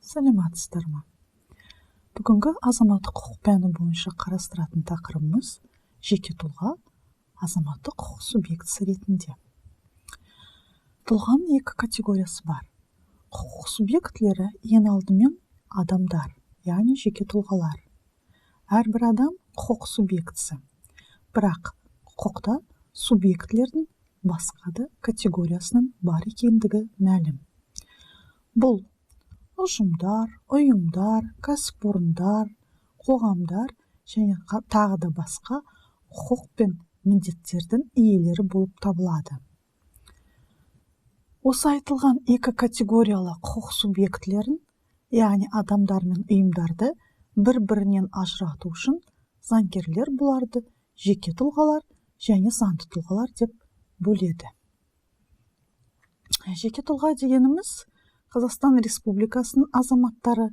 Саламатсыздар ма? Бүгінгі азаматтық құқық пәні бойынша қарастыратын тақырыбымыз жеке тұлға азаматтық құқық субъектісі ретінде. Тұлғаның екі категориясы бар. Құқық субъектілері ең алдымен адамдар, яғни жеке тұлғалар. Әрбір адам құқық субъектісі. Бірақ құқықта субъектілердің басқа да категориясының бар екендігі мәлім. Бұл ұжымдар, ұйымдар, кәсіпорындар, қоғамдар және тағы да басқа құқық пен міндеттердің иелері болып табылады. Осы айтылған екі категориялы құқық субъектілерін, яғни адамдар мен ұйымдарды бір-бірінен ажырату үшін заңгерлер бұларды жеке тұлғалар және заңды тұлғалар деп бөледі. Жеке тұлға дегеніміз Қазақстан Республикасының азаматтары,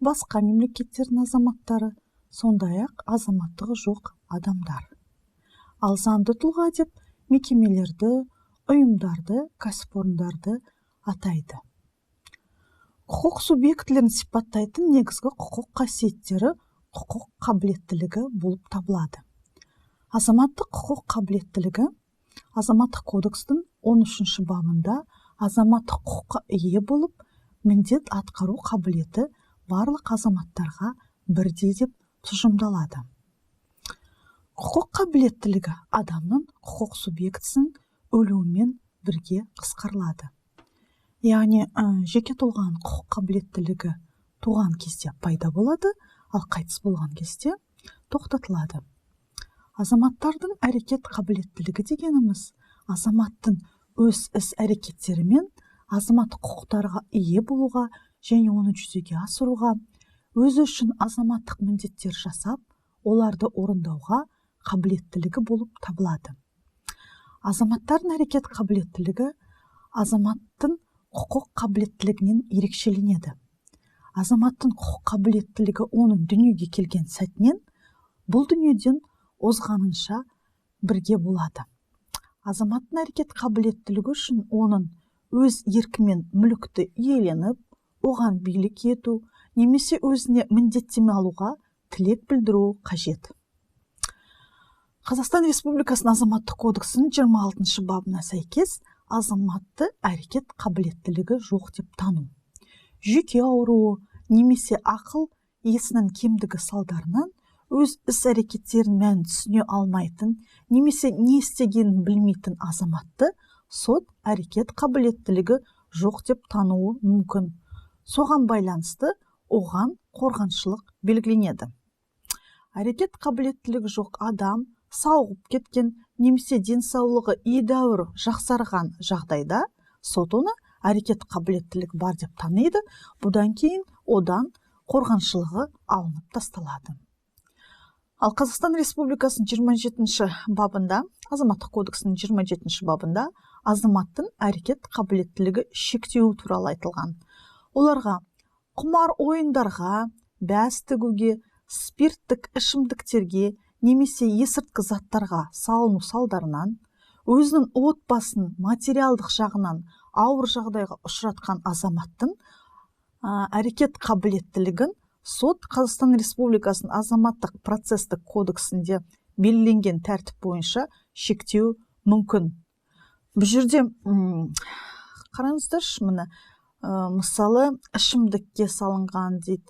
басқа мемлекеттердің азаматтары, сондай-ақ азаматтығы жоқ адамдар. Ал заңды тұлға деп мекемелерді, ұйымдарды, кәсіпорындарды атайды. Құқық субъектілерін сипаттайтын негізгі құқық қасиеттері құқық қабілеттілігі болып табылады. Азаматтық құқық қабілеттілігі Азаматтық кодекстің 13 бабында азаматтық құқыққа ие болып, міндет атқару қабілеті барлық азаматтарға бірдей деп тұжырымдалады. Құқық қабілеттілігі адамның құқық субъектісінің өлуімен бірге қысқарылады. Яғни жеке тұлғаның құқық қабілеттілігі туған кезде пайда болады, ал қайтыс болған кезде тоқтатылады. Азаматтардың әрекет қабілеттілігі дегеніміз азаматтың өз іс-әрекеттерімен азаматтық құқықтарға ие болуға және оны жүзеге асыруға, өзі үшін азаматтық міндеттер жасап, оларды орындауға қабілеттілігі болып табылады. Азаматтардың әрекет қабілеттілігі азаматтың құқық қабілеттілігінен ерекшеленеді. Азаматтың құқық қабілеттілігі оның дүниеге келген сәтінен бұл дүниеден озғанынша бірге болады. Азаматтың әрекет қабілеттілігі үшін оның өз еркімен мүлікті иеленіп, оған билік ету, немесе өзіне міндеттеме алуға тілек білдіру қажет. Қазақстан Республикасының азаматтық кодексінің 26 бабына сәйкес азаматты әрекет қабілеттілігі жоқ деп тану. Жүйке ауруы немесе ақыл есінің кемдігі салдарынан өз іс-әрекеттерін мәнін түсіне алмайтын, немесе не істегенін білмейтін азаматты сот әрекет қабілеттілігі жоқ деп тануы мүмкін. Соған байланысты оған қорғаншылық белгіленеді. Әрекет қабілеттілігі жоқ адам сауығып кеткен, немесе денсаулығы едәуір жақсарған жағдайда сот оны әрекет қабілеттілігі бар деп таниды, бұдан кейін одан қорғаншылығы алынып тасталады. Ал Қазақстан Республикасының 27 бабында, Азаматтық кодексінің 27 бабында азаматтың әрекет қабілеттілігі шектеуі туралы айтылған. Оларға құмар ойындарға, бәс тігуге, спирттік ішімдіктерге немесе есірткі заттарға салыну салдарынан өзінің отбасын материалдық жағынан ауыр жағдайға ұшыратқан азаматтың әрекет қабілеттілігін сот Қазақстан Республикасының азаматтық процестік кодексінде белгіленген тәртіп бойынша шектеу мүмкін. Бұл жерде қараңыздаршы, міне мысалы ішімдікке салынған дейді,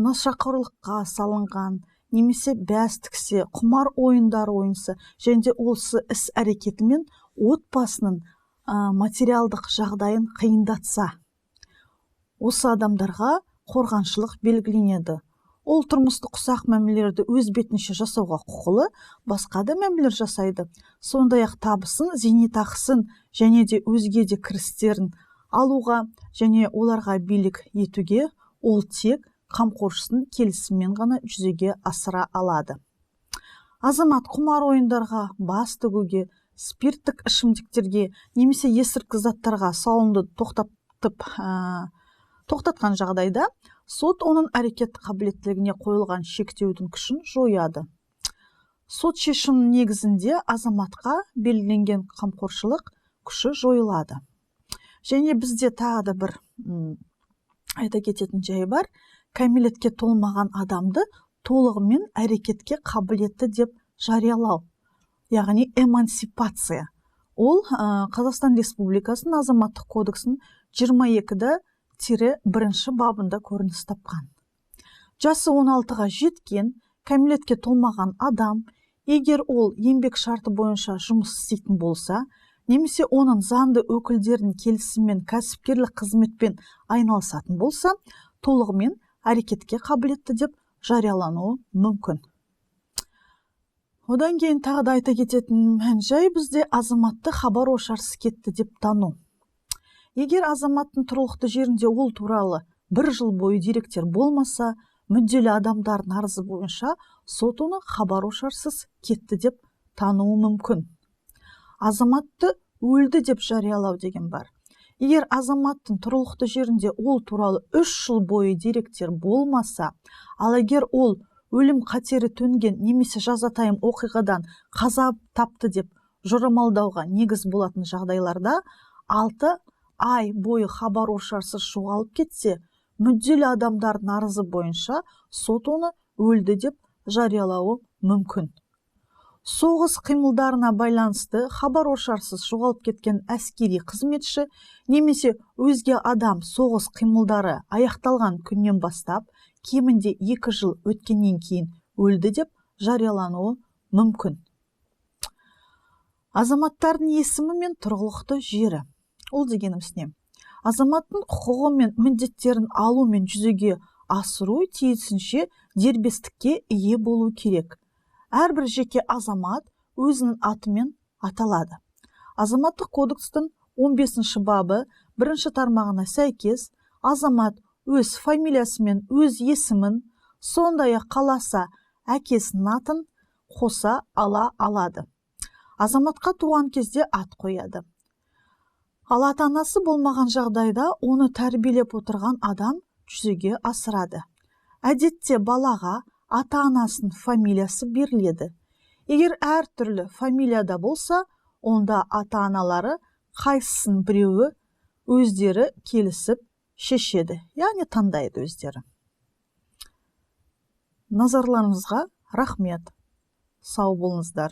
нашақорлыққа салынған, немесе бәс тіксе, құмар ойындар ойынса, және де осы іс-әрекетімен отбасының материалдық жағдайын қиындатса, осы адамдарға қорғаншылық белгіленеді. Ол тұрмыстық ұсақ мәмілелерді өз бетінше жасауға құқылы, басқа да мәмілелер жасайды. Сондай-ақ табысын, зейнетақысын және де өзге де кірістерін алуға және оларға билік етуге ол тек қамқоршысының келісімімен ғана жүзеге асыра алады. Азамат құмар ойындарға, бас тігуге, спирттік ішімдіктерге немесе есірткі заттарға салынуды тоқтатқан жағдайда сот оның әрекет қабілеттілігіне қойылған шектеудің күшін жояды. Сот шешімінің негізінде азаматқа белгіленген қамқоршылық күші жойылады. Және бізде тағы да бір айта кететін жайы бар. Кәмелетке толмаған адамды толығымен әрекетке қабілетті деп жариялау, яғни эмансипация. Ол Қазақстан Республикасының азаматтық кодексінің 22-1 бабында көрініс тапқан. Жасы 16-ға жеткен, кәмелетке толмаған адам, егер ол еңбек шарты бойынша жұмыс істейтін болса, немесе оның заңды өкілдерінің келісімімен кәсіпкерлік қызметпен айналысатын болса, толығымен әрекетке қабілетті деп жариялануы мүмкін. Одан кейін тағы да айта кететін жай бізде азаматты хабар-ошарсыз кетті деп тану. Егер азаматтың тұрғылықты жерінде ол туралы 1 жыл бойы деректер болмаса, мүдделі адамдардың арызы бойынша сот оны хабар-ошарсыз кетті деп тануы мүмкін. Азаматты өлді деп жариялау деген бар. Егер азаматтың тұрғылықты жерінде ол туралы 3 жыл бойы деректер болмаса, ал егер ол өлім қатері төнген немесе жазатайым оқиғадан қаза тапты деп жорамалдауға негіз болатын жағдайларда 6 ай бойы хабар-ошарсыз жоғалып кетсе, мүдделі адамдардың арызы бойынша сот оны өлді деп жариялауы мүмкін. Соғыс қимылдарына байланысты хабар-ошарсыз жоғалып кеткен әскери қызметші немесе өзге адам соғыс қимылдары аяқталған күннен бастап кемінде 2 жыл өткеннен кейін өлді деп жариялануы мүмкін. Азаматтардың есімі мен тұрғылықты жері. Ол дегеніміз не? Азаматтың құқығы мен міндеттерін алу мен жүзеге асыру тиісінше дербестікке ие болу керек. Әрбір жеке азамат өзінің атымен аталады. Азаматтық кодекстің 15 бабы 1 тармағына сәйкес азамат өз фамилиясы мен өз есімін, сондай-ақ қаласа әкесінің атын қоса ала алады. Азаматқа туған кезде ат қояды. Ал ата-анасы болмаған жағдайда оны тәрбиелеп отырған адам жүзеге асырады. Әдетте балаға ата-анасының фамилиясы беріледі. Егер әртүрлі фамилияда болса, онда ата-аналары қайсысын біреуі өздері келісіп шешеді, яғни таңдайды өздері. Назарларыңызға рахмет. Сау болыңыздар.